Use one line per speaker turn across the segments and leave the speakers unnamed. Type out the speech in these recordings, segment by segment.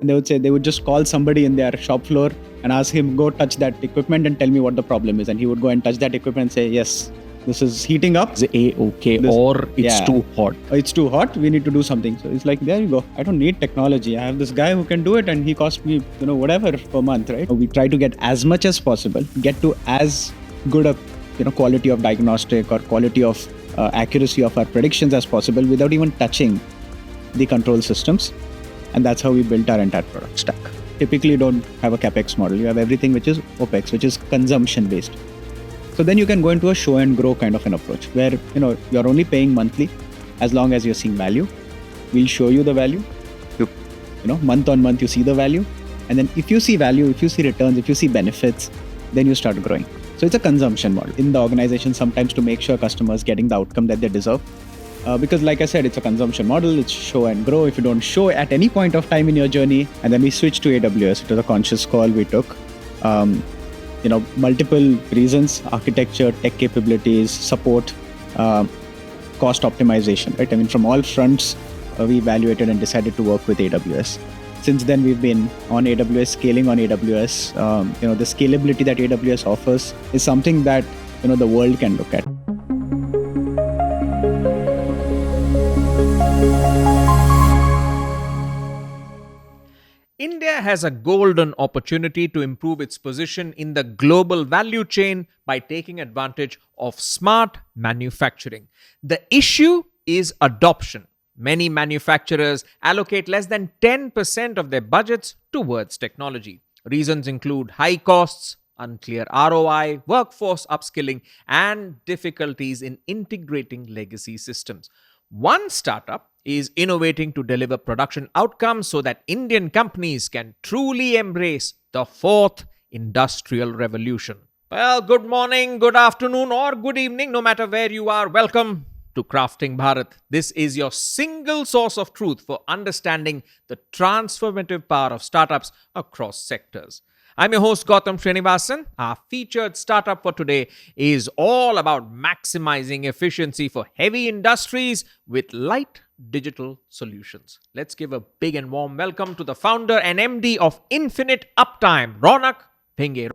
And they would just call somebody in their shop floor and ask him, go touch that equipment and tell me what the problem is. And he would go and touch that equipment and say, yes, this is heating up.
Is it okay or it's too hot?
It's too hot. We need to do something. So it's like, there you go. I don't need technology. I have this guy who can do it and he costs me, whatever per month, right? We try to get as much as possible, get to as good a, quality of diagnostic or quality of accuracy of our predictions as possible without even touching the control systems. And that's how we built our entire product stack. Typically don't have a CapEx model. You have everything which is OpEx, which is consumption based. So then you can go into a show and grow kind of an approach where, you're only paying monthly as long as you're seeing value. We'll show you the value. Month on month, you see the value. And then if you see value, if you see returns, if you see benefits, then you start growing. So it's a consumption model in the organization sometimes to make sure customers getting the outcome that they deserve. Because like I said, it's a consumption model, it's show and grow. If you don't show at any point of time in your journey, and then we switched to AWS, it was a conscious call we took. Multiple reasons, architecture, tech capabilities, support, cost optimization, right? I mean, from all fronts, we evaluated and decided to work with AWS. Since then, we've been on AWS, scaling on AWS. The scalability that AWS offers is something that, the world can look at.
India has a golden opportunity to improve its position in the global value chain by taking advantage of smart manufacturing. The issue is adoption. Many manufacturers allocate less than 10% of their budgets towards technology. Reasons include high costs, unclear ROI, workforce upskilling, and difficulties in integrating legacy systems. One startup is innovating to deliver production outcomes so that Indian companies can truly embrace the fourth industrial revolution. Well, good morning, good afternoon, or good evening, no matter where you are. Welcome to Crafting Bharat. This is your single source of truth for understanding the transformative power of startups across sectors. I'm your host, Gautam Srinivasan. Our featured startup for today is all about maximizing efficiency for heavy industries with light digital solutions. Let's give a big and warm welcome to the founder and MD of Infinite Uptime, Raunak Bhinge.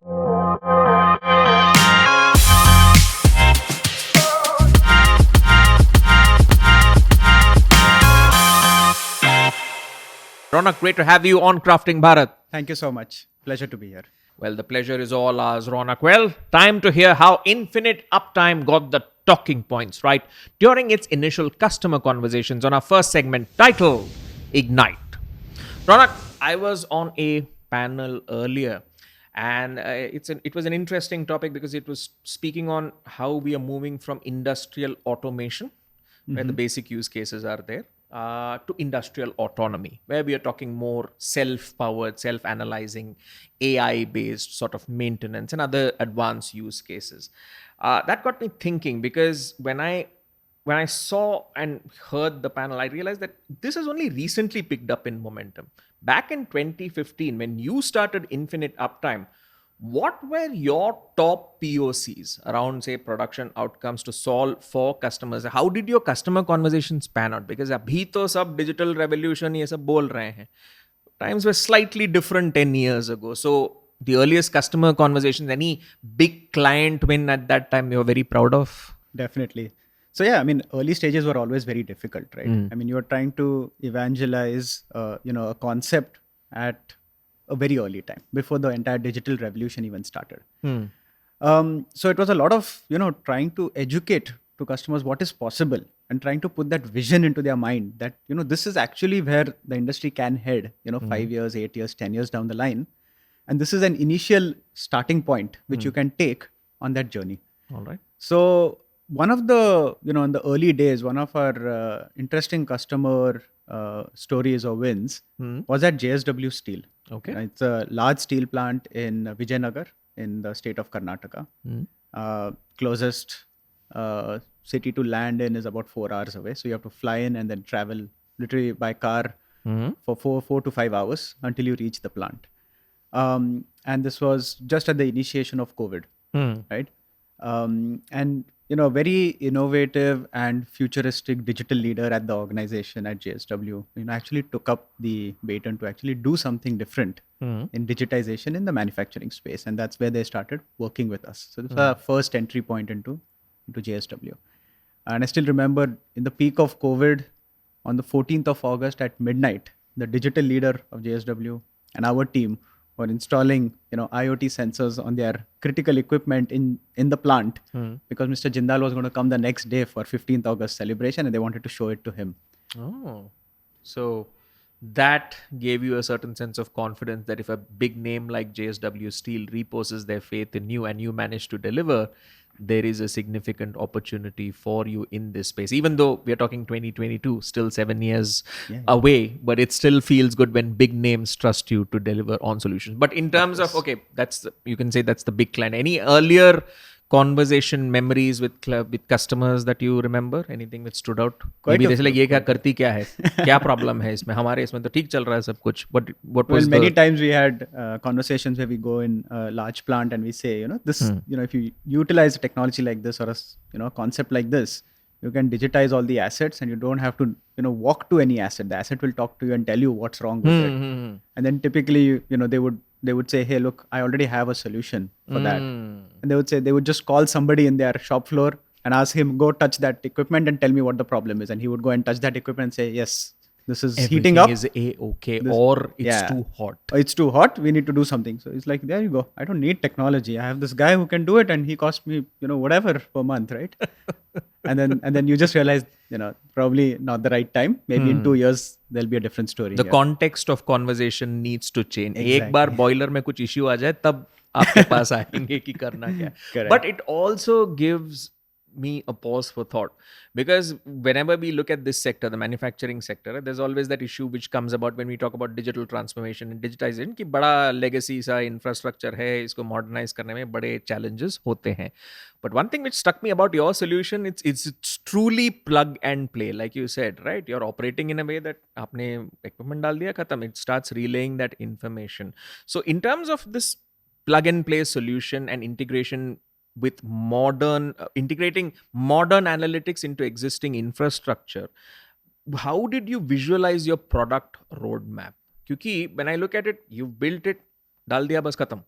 Raunak, great to have you on Crafting Bharat.
Thank you so much. Pleasure to be here.
Well, the pleasure is all ours, Raunak. Well, time to hear how Infinite Uptime got the talking points, right? During its initial customer conversations on our first segment titled Ignite. Raunak, I was on a panel earlier and it was an interesting topic because it was speaking on how we are moving from industrial automation, where the basic use cases are there, to industrial autonomy, where we are talking more self-powered, self-analyzing, AI-based sort of maintenance and other advanced use cases. That got me thinking because when I saw and heard the panel, I realized that this has only recently picked up in momentum. Back in 2015, when you started Infinite Uptime, what were your top POCs around, say, production outcomes to solve for customers? How did your customer conversations pan out? Because abhi to sab digital revolution ye sab bol rahe hain. Times were slightly different 10 years ago. So the earliest customer conversations, any big client win at that time you were very proud of?
Definitely. So yeah, I mean, early stages were always very difficult, right? I mean, you were trying to evangelize, a concept at a very early time before the entire digital revolution even started. So it was a lot of, trying to educate to customers what is possible and trying to put that vision into their mind that, this is actually where the industry can head, 5 years, 8 years, 10 years down the line. And this is an initial starting point which you can take on that journey.
All right.
So one of the, in the early days, one of our interesting customer stories or wins was at JSW Steel.
Okay.
It's a large steel plant in Vijayanagar in the state of Karnataka. Closest city to land in is about 4 hours away. So you have to fly in and then travel literally by car for 4 to 5 hours until you reach the plant. And this was just at the initiation of COVID, right? And very innovative and futuristic digital leader at the organization at JSW, actually took up the baton to actually do something different in digitization in the manufacturing space, and that's where they started working with us. So this was our first entry point into JSW. And I still remember in the peak of COVID, on the 14th of August at midnight, the digital leader of JSW and our team were installing, IoT sensors on their critical equipment in the plant because Mr. Jindal was going to come the next day for 15th August celebration, and they wanted to show it to him.
Oh, so that gave you a certain sense of confidence that if a big name like JSW Steel reposes their faith in you and you manage to deliver, there is a significant opportunity for you in this space. Even though we are talking 2022, still 7 years away, but it still feels good when big names trust you to deliver on solutions. But in terms of, okay, you can say that's the big client. Any earlier conversation memories with customers that you remember? Anything that stood out?
Quite
Maybe
a
जैसे like
few.
ये क्या करती क्या है, क्या problem है इसमें, हमारे इसमें तो ठीक चल रहा है सब कुछ. What
Well,
was
many
the
times we had conversations where we go in a large plant and we say, this, if you utilize a technology like this or a concept like this, you can digitize all the assets and you don't have to, walk to any asset. The asset will talk to you and tell you what's wrong with it. And then typically, they would say, hey, look, I already have a solution for that. And they would just call somebody in their shop floor and ask him, go touch that equipment and tell me what the problem is. And he would go and touch that equipment and say, yes, this is heating up.
Everything is A-okay, or it's too hot.
It's too hot. We need to do something. So it's like, there you go. I don't need technology. I have this guy who can do it, and he cost me, whatever per month, right? and then you just realize, probably not the right time. Maybe in 2 years there'll be a different story.
The context of conversation needs to change.
Exactly.
एक बार boiler में कुछ issue आ जाए तब आपके पास आएंगे कि करना क्या.
Correct.
But it also gives me a pause for thought, because whenever we look at this sector, the manufacturing sector, there's always that issue which comes about when we talk about digital transformation and digitization कि बड़ा legacy सा infrastructure है, इसको modernize करने में बड़े challenges होते हैं. But one thing which struck me about your solution, it's truly plug and play, like you said, right? You're operating in a way that आपने equipment डाल दिया खत्म, it starts relaying that information. So in terms of this plug and play solution and integration with integrating modern analytics into existing infrastructure, how did you visualize your product roadmap? Because when I look at it, you've built it, dal diya bas khatam.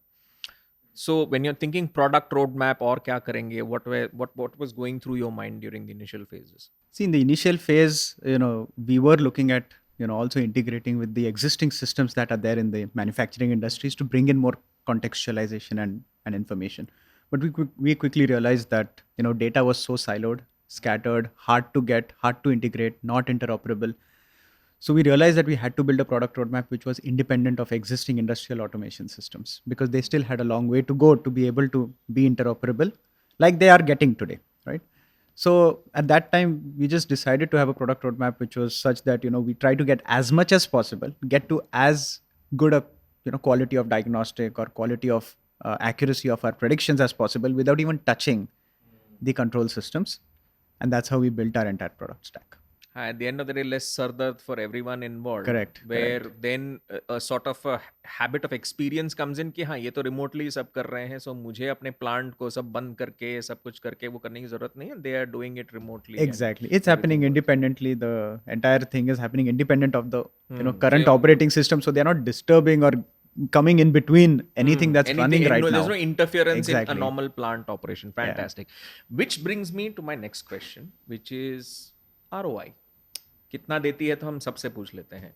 So when you're thinking product roadmap or kya karenge, what was going through your mind during the initial phases?
See, in the initial phase, we were looking at, also integrating with the existing systems that are there in the manufacturing industries to bring in more contextualization and information. But we quickly realized that, data was so siloed, scattered, hard to get, hard to integrate, not interoperable. So we realized that we had to build a product roadmap which was independent of existing industrial automation systems, because they still had a long way to go to be able to be interoperable like they are getting today, right? So at that time, we just decided to have a product roadmap which was such that, we try to get as much as possible, get to as good a, quality of diagnostic or quality of accuracy of our predictions as possible without even touching the control systems. And that's how we built our entire product stack.
At the end of the day, less sardard for everyone involved.
Correct.
Where
correct.
then a sort of a habit of experience comes in कि हाँ ये तो remotely सब कर रहे हैं, so मुझे अपने plant को सब बंद करके सब कुछ करके वो करने की जरूरत नहीं है. They are doing it remotely.
Exactly. It's happening independently. The entire thing is happening independent of the current operating system. So they're not disturbing or coming in between anything that's running right now.
There's no interference
Exactly.
in a normal plant operation. Fantastic. Which brings me to my next question, which is ROI. कितना देती है तो हम सबसे पूछ लेते हैं.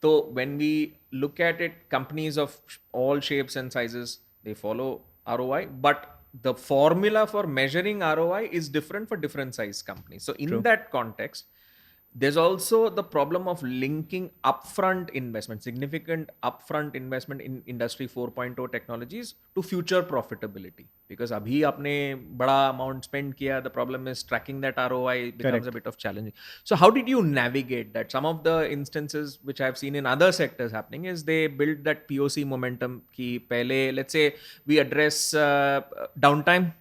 तो when we look at it, companies of all shapes and sizes, they follow ROI, but the formula for measuring ROI is different for different size companies. So in that context, there's also the problem of linking upfront investment, significant upfront investment in industry 4.0 technologies to future profitability. Because abhi aapne bada amount spend kiya, the problem is tracking that ROI becomes a bit of challenging. So how did you navigate that? Some of the instances which I've seen in other sectors happening is they build that POC momentum ki pehle, let's say we address downtime,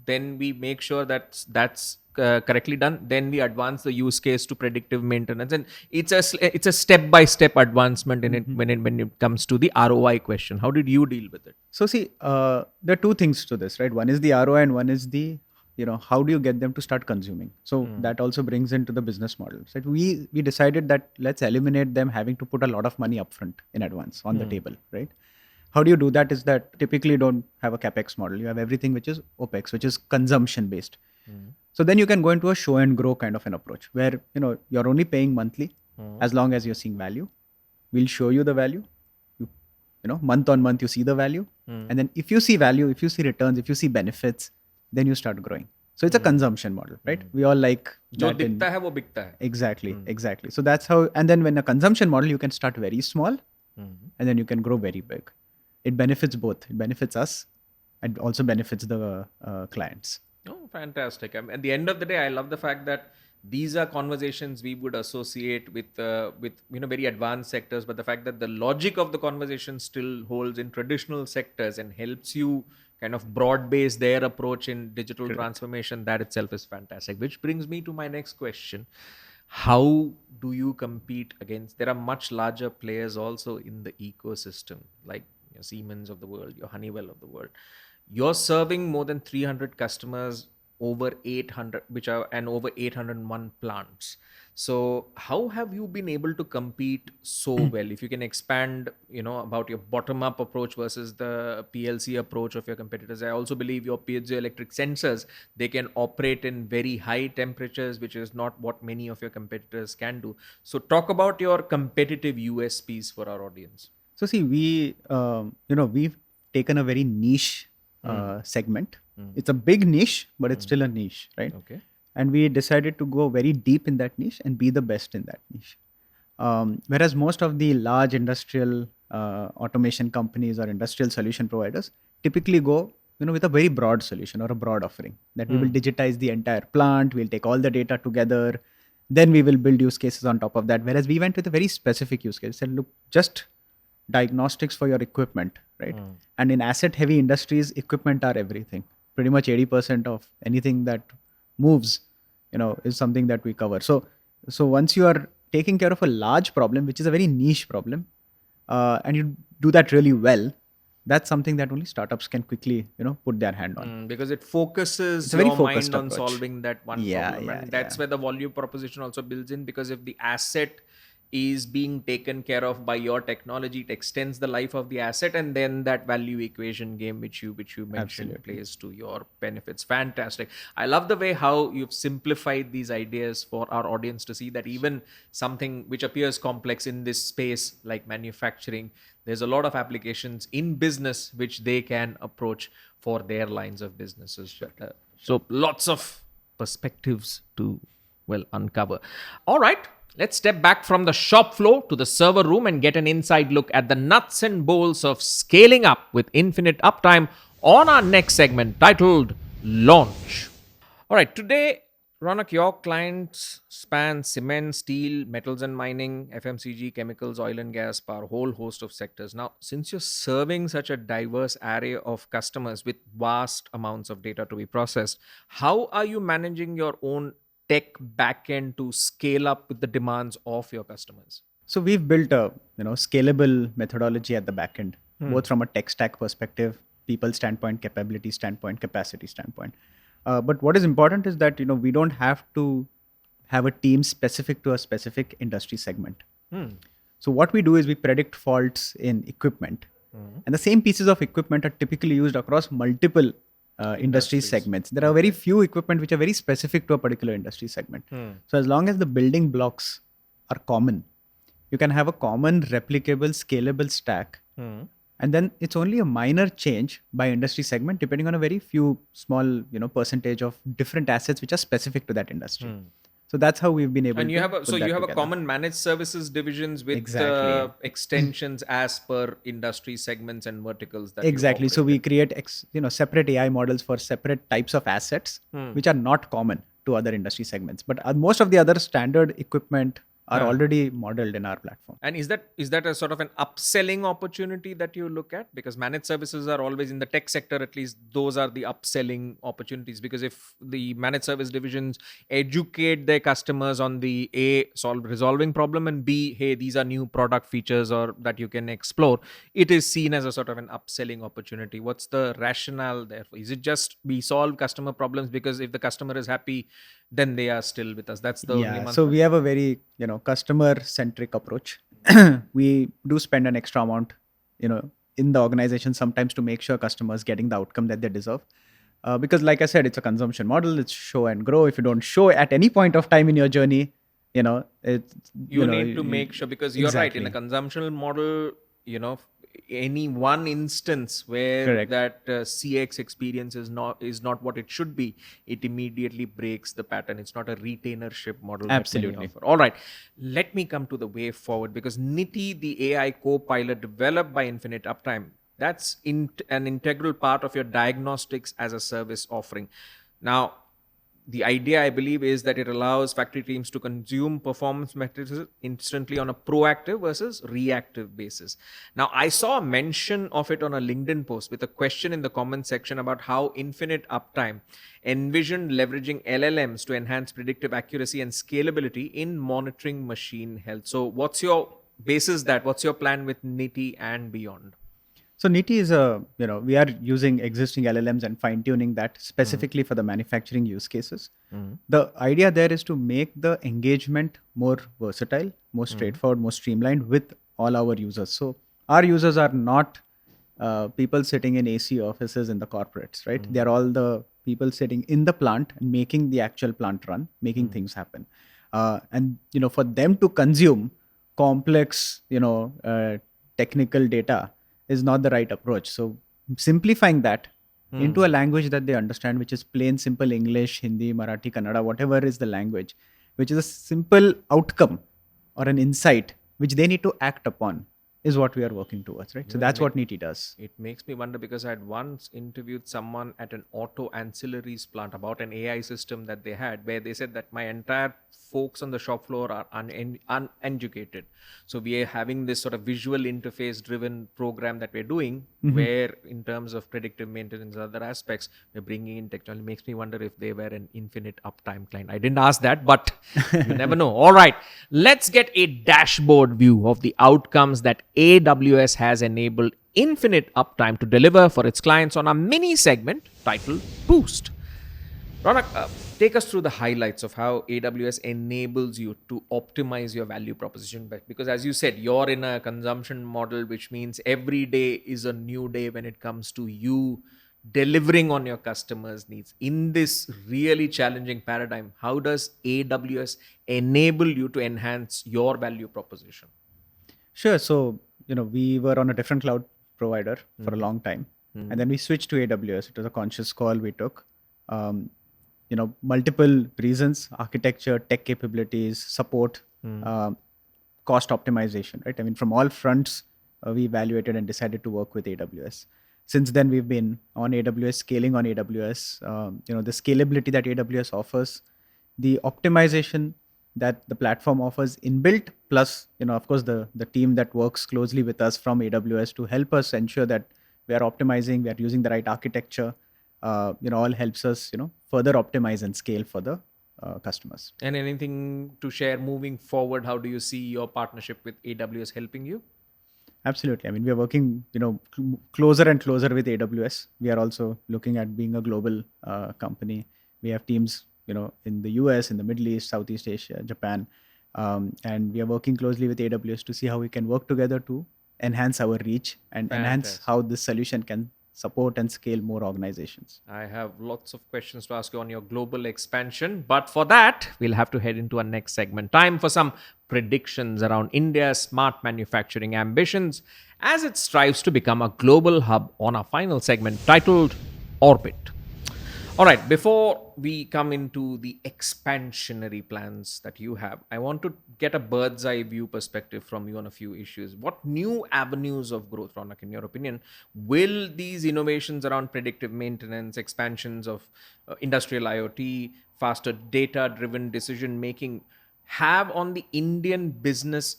then we make sure that that's correctly done, then we advance the use case to predictive maintenance, and it's a step by step advancement in it when it comes to the ROI question. How did you deal with it?
So see, there are two things to this, right? One is the ROI and one is the how do you get them to start consuming? So that also brings into the business model. So we decided that let's eliminate them having to put a lot of money upfront in advance on the table, right? How do you do that is that typically you don't have a capex model. You have everything which is opex, which is consumption based. So then you can go into a show and grow kind of an approach where you're only paying monthly as long as you're seeing value. We'll show you the value. Month on month you see the value, and then if you see value, if you see returns, if you see benefits, then you start growing. So it's a consumption model, right? We all like
जो
that in-
दिखता है वो बिकता है.
exactly. So that's how. And then when a consumption model, you can start very small, and then you can grow very big. It benefits both. It benefits us, and also benefits the clients.
Oh, fantastic. At the end of the day, I love the fact that these are conversations we would associate with very advanced sectors, but the fact that the logic of the conversation still holds in traditional sectors and helps you kind of broad base their approach in digital transformation, that itself is fantastic. Which brings me to my next question. How do you compete against? There are much larger players also in the ecosystem, like your Siemens of the world, your Honeywell of the world. You're serving more than 300 customers, over 800, which are and over 801 plants. So how have you been able to compete so well? If you can expand, about your bottom-up approach versus the PLC approach of your competitors. I also believe your piezoelectric sensors, they can operate in very high temperatures, which is not what many of your competitors can do. So talk about your competitive USPs for our audience.
So see, we've taken a very niche segment. It's a big niche, but it's still a niche, right?
Okay.
And we decided to go very deep in that niche and be the best in that niche. Whereas most of the large industrial automation companies or industrial solution providers typically go, with a very broad solution or a broad offering that we will digitize the entire plant, we'll take all the data together, then we will build use cases on top of that. Whereas we went with a very specific use case. Said, look, just diagnostics for your equipment, right? And in asset heavy industries, equipment are everything. Pretty much 80% of anything that moves, is something that we cover. So once you are taking care of a large problem, which is a very niche problem, and you do that really well, that's something that only startups can quickly, put their hand on.
Because it focuses
It's a very
your
focused
mind on
approach.
solving that one problem. And that's where the value proposition also builds in, because if the asset is being taken care of by your technology, it extends the life of the asset, and then that value equation game which you mentioned
Absolutely.
plays to your benefits. Fantastic. I love the way how you've simplified these ideas for our audience to see that even something which appears complex in this space like manufacturing, there's a lot of applications in business which they can approach for their lines of businesses. So lots of perspectives to uncover. All right. Let's step back from the shop floor to the server room and get an inside look at the nuts and bolts of scaling up with infinite uptime on our next segment titled Launch. All right, today, Raunak, your clients span cement, steel, metals and mining, FMCG, chemicals, oil and gas, power, a whole host of sectors. Now, since you're serving such a diverse array of customers with vast amounts of data to be processed, how are you managing your own tech backend to scale up with the demands of your customers?
So we've built a scalable methodology at the backend, both from a tech stack perspective, people standpoint, capability standpoint, capacity standpoint. But what is important is that we don't have to have a team specific to a specific industry segment. So what we do is we predict faults in equipment, and the same pieces of equipment are typically used across multiple industry segments. There are very few equipment which are very specific to a particular industry segment. So as long as the building blocks are common, you can have a common replicable scalable stack, and then it's only a minor change by industry segment depending on a very few small percentage of different assets which are specific to that industry. So that's how we've been able
And
to
you have
put that
a
together.
common managed services divisions with
Exactly.
extensions as per industry segments and verticals that
Exactly.
you
So
operate
we
in.
create separate AI models for separate types of assets which are not common to other industry segments. But most of the other standard equipment are already modeled in our platform.
And is that a sort of an upselling opportunity that you look at? Because managed services are always in the tech sector, at least those are the upselling opportunities. Because if the managed service divisions educate their customers on the resolving problem, and B, hey, these are new product features or that you can explore, it is seen as a sort of an upselling opportunity. What's the rationale there? Is it just we solve customer problems because if the customer is happy, then they are still with us? That's the only
Yeah, so
mantra?
we have a very customer centric approach. We do spend an extra amount in the organization sometimes to make sure customers getting the outcome that they deserve, because like I said, it's a consumption model. It's show and grow. If you don't show at any point of time in your journey, it's
You need to make sure, because you're right, in a
exactly
consumption model, any one instance where
correct.
that CX experience is not what it should be, it immediately breaks the pattern. It's not a retainership model that many
Absolutely.
offer. All right, let me come to the way forward, because Niti, the AI co-pilot developed by Infinite Uptime, that's an integral part of your diagnostics as a service offering. Now, the idea, I believe, is that it allows factory teams to consume performance metrics instantly on a proactive versus reactive basis. Now, I saw a mention of it on a LinkedIn post with a question in the comment section about how Infinite Uptime envisioned leveraging LLMs to enhance predictive accuracy and scalability in monitoring machine health. So, what's your basis that? What's your plan with Niti and beyond?
So Niti is we are using existing LLMs and fine tuning that specifically for the manufacturing use cases. The idea there is to make the engagement more versatile, more straightforward, more streamlined with all our users. So our users are not people sitting in AC offices in the corporates, right? They are all the people sitting in the plant and making the actual plant run, making things happen. And for them to consume complex, technical data is not the right approach. So simplifying that into a language that they understand, which is plain, simple English, Hindi, Marathi, Kannada, whatever is the language, which is a simple outcome or an insight which they need to act upon, is what we are working towards, right? So that's what Niti does.
It makes me wonder, because I had once interviewed someone at an auto ancillaries plant about an AI system that they had, where they said that my entire folks on the shop floor are uneducated. So we are having this sort of visual interface driven program that we're doing, where in terms of predictive maintenance and other aspects, we're bringing in technology. Makes me wonder if they were an Infinite Uptime client. I didn't ask that, but you never know. All right, let's get a dashboard view of the outcomes that AWS has enabled Infinite Uptime to deliver for its clients on a mini segment titled Boost. Raunak, take us through the highlights of how AWS enables you to optimize your value proposition. Because as you said, you're in a consumption model, which means every day is a new day when it comes to you delivering on your customers' needs. In this really challenging paradigm, how does AWS enable you to enhance your value proposition?
Sure. So, we were on a different cloud provider for a long time. And then we switched to AWS. It was a conscious call we took. Multiple reasons: architecture, tech capabilities, support, cost optimization, right? I mean, from all fronts, we evaluated and decided to work with AWS. Since then, we've been on AWS, scaling on AWS. The scalability that AWS offers, the optimization that the platform offers inbuilt, plus, of course, the team that works closely with us from AWS to help us ensure that we are optimizing, we are using the right architecture, all helps us, further optimize and scale for the customers.
And anything to share moving forward? How do you see your partnership with AWS helping you?
Absolutely. I mean, we are working, closer and closer with AWS. We are also looking at being a global company. We have teams, in the US, in the Middle East, Southeast Asia, Japan, and we are working closely with AWS to see how we can work together to enhance our reach and enhance
Fantastic.
how this solution can support and scale more organizations.
I have lots of questions to ask you on your global expansion, but for that, we'll have to head into our next segment. Time for some predictions around India's smart manufacturing ambitions as it strives to become a global hub on our final segment titled Orbit. All right, before we come into the expansionary plans that you have, I want to get a bird's eye view perspective from you on a few issues. What new avenues of growth, Raunak, in your opinion, will these innovations around predictive maintenance, expansions of industrial IoT, faster data driven decision making have on the Indian business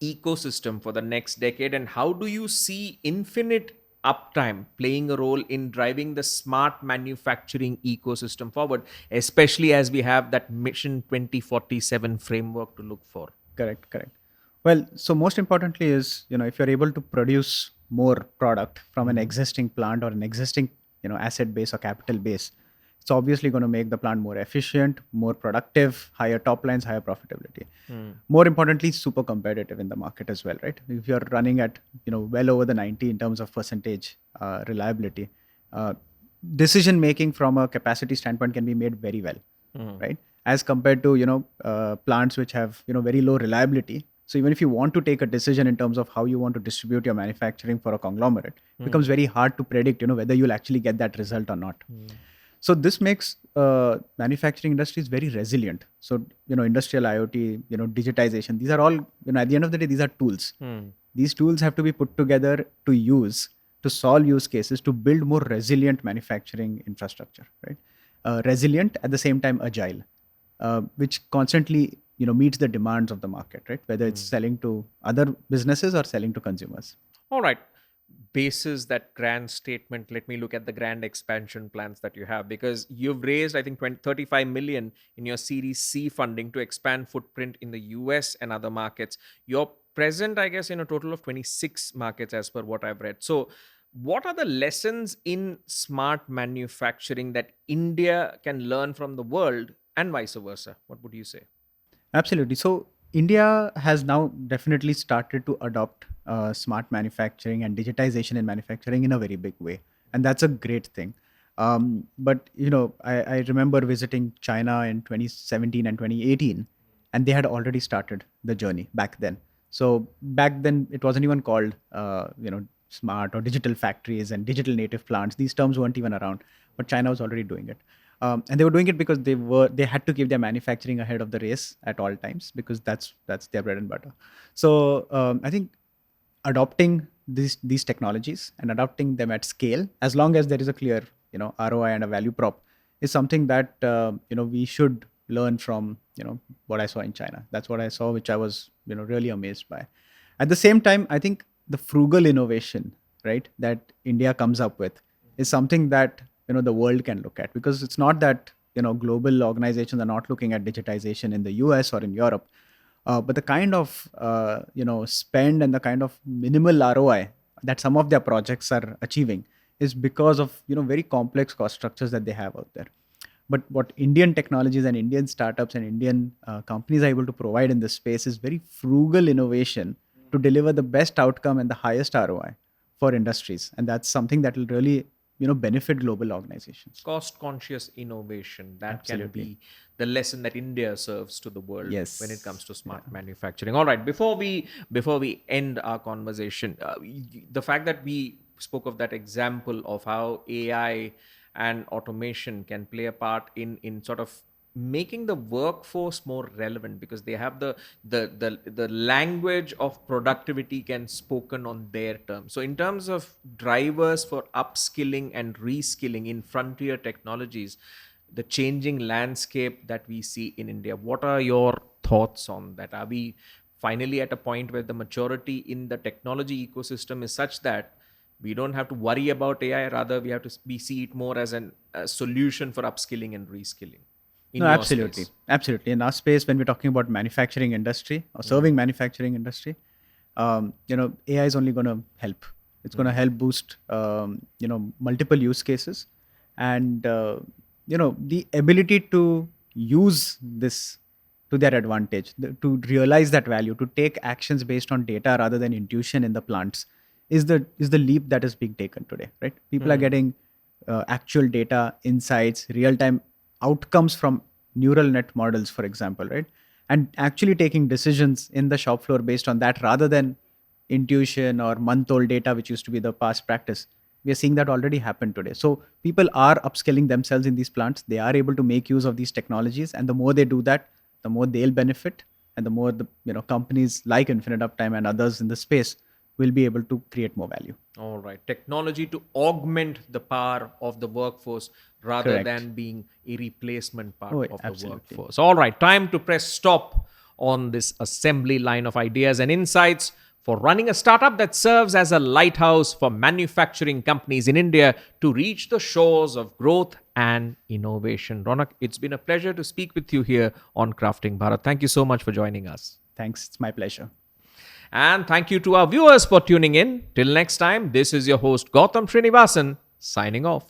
ecosystem for the next decade? And how do you see infinite uptime playing a role in driving the smart manufacturing ecosystem forward, especially as we have that Mission 2047 framework to look for?
Correct, correct. Well, so most importantly is, if you're able to produce more product from an existing plant or an existing, asset base or capital base, it's obviously going to make the plant more efficient, more productive, higher top lines, higher profitability. More importantly, super competitive in the market as well, right? If you're running at, well over the 90 in terms of percentage reliability, uh, decision making from a capacity standpoint can be made very well, right? As compared to plants which have very low reliability. So even if you want to take a decision in terms of how you want to distribute your manufacturing for a conglomerate, it becomes very hard to predict whether you'll actually get that result or not. So this makes manufacturing industries very resilient. So industrial IoT, digitization, these are all at the end of the day, these are tools. These tools have to be put together to use, to solve use cases, to build more resilient manufacturing infrastructure, right? Resilient, at the same time agile, which constantly meets the demands of the market, right? Whether it's selling to other businesses or selling to consumers.
All right. Bases that grand statement, let me look at the grand expansion plans that you have, because you've raised, I think, 35 million in your Series C funding to expand footprint in the US and other markets. You're present, I guess, in a total of 26 markets as per what I've read. So, what are the lessons in smart manufacturing that India can learn from the world and vice versa? What would you say?
Absolutely. So India has now definitely started to adopt smart manufacturing and digitization in manufacturing in a very big way, and that's a great thing. But I remember visiting China in 2017 and 2018, and they had already started the journey back then. So back then, it wasn't even called smart or digital factories and digital native plants. These terms weren't even around, but China was already doing it. And they were doing it because they had to keep their manufacturing ahead of the race at all times, because that's their bread and butter. So I think adopting these technologies and adopting them at scale, as long as there is a clear ROI and a value prop, is something that we should learn from what I saw in China. That's what I saw, which I was really amazed by. At the same time, I think the frugal innovation, right, that India comes up with is something that the world can look at, because it's not that global organizations are not looking at digitization in the US or in Europe, but the kind of spend and the kind of minimal ROI that some of their projects are achieving is because of very complex cost structures that they have out there. But what Indian technologies and Indian startups and Indian companies are able to provide in this space is very frugal innovation to deliver the best outcome and the highest ROI for industries, and that's something that will really benefit global organizations.
Cost conscious innovation, that
Absolutely.
can be the lesson that India serves to the world
Yes.
when it comes to smart manufacturing. All right, before we end our conversation, the fact that we spoke of that example of how AI and automation can play a part in sort of making the workforce more relevant, because they have the language of productivity can spoken on their terms. So in terms of drivers for upskilling and reskilling in frontier technologies, the changing landscape that we see in India, what are your thoughts on that? Are we finally at a point where the maturity in the technology ecosystem is such that we don't have to worry about AI, rather we have to see it more as a solution for upskilling and reskilling in
No,
your
absolutely.
space?
Absolutely. In our space, when we're talking about manufacturing industry or serving manufacturing industry, AI is only going to help. It's going to help boost, multiple use cases, and the ability to use this to their advantage, to realize that value, to take actions based on data rather than intuition in the plants, is the leap that is being taken today. Right? People are getting actual data, insights, real time outcomes from neural net models, for example, right? And actually taking decisions in the shop floor based on that, rather than intuition or month old data, which used to be the past practice. We are seeing that already happen today. So people are upskilling themselves in these plants. They are able to make use of these technologies, and the more they do that, the more they'll benefit, and the more the companies like Infinite Uptime and others in the space will be able to create more value.
All right. Technology to augment the power of the workforce rather
Correct.
than being a replacement part
Oh,
of the
absolutely.
workforce. All right. Time to press stop on this assembly line of ideas and insights for running a startup that serves as a lighthouse for manufacturing companies in India to reach the shores of growth and innovation. Raunak, it's been a pleasure to speak with you here on Crafting Bharat. Thank you so much for joining us.
Thanks. It's my pleasure.
And thank you to our viewers for tuning in. Till next time, this is your host Gautam Srinivasan signing off.